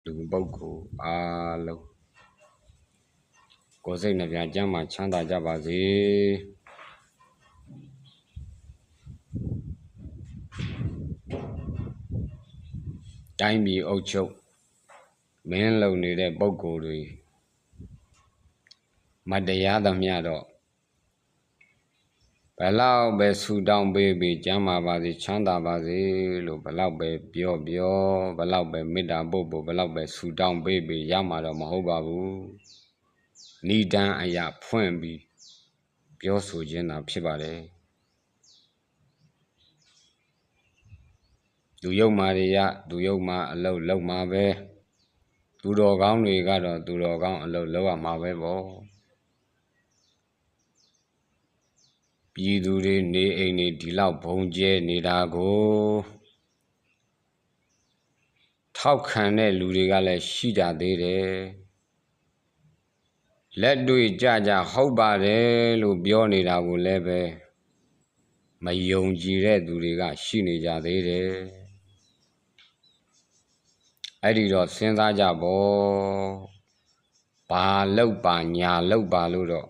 လူပုဂ္ဂိုလ်အားလုံးကိုယ်စိတ်နှပြကျမ်းမာချမ်းသာကြပါစေတိုင်းပြည်အုပ်ချုပ်မင်းလုံနေတဲ့ပုဂ္ဂိုလ်တွေမတရားသမျှတော့ဘလောက်ပဲဆူတောင်းပေးပြီးကျမ်းမာပါစေချမ်းသာပါစေလို့ဘလောက်ပဲပြောဘလောက်ပဲမေတ္တာပို့ဘလောက်ပဲဆူတောင်းပေးပြီးရမှာတော့မဟုတ်ပါဘူးနိဒန်းအရာဖွင့်ပြီးပြောဆိုခြင်းသာဖြစ်ပါတယ်သူယုံမာတွေရသူယုံမာအလုပ်လုပ်မှာပဲသူတော်ကောင်းတွေကတော့သူတော်ကောင်းအလုပ်လုပ်ရမှာပဲပေါ့ပြည်သူတွေနေအိမ်တွေဒီလောက်ဘုံကျဲနေတာကိုထောက်ခံတဲ့လူတွေကလည်းရှိကြသေးတယ်လက်တွေ့ကြဟုတ်ပါတယ်လို့ပြောနေတာကိုလည်းပဲမယုံကြည်တဲ့သူတွေကရှိနေကြသေးတယ်အဲ့ဒီတော့စဉ်းစားကြပေါ့ဘာလောက်ပါညာလောက်ပါလို့တော့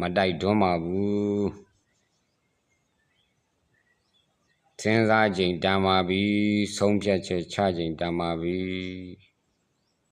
မတိုက်တွန်းပါဘူးစဉ်းစားချိန်တန်ပါပြီဆုံးဖြတ်ချက်ချချိန်တန်ပါပြီ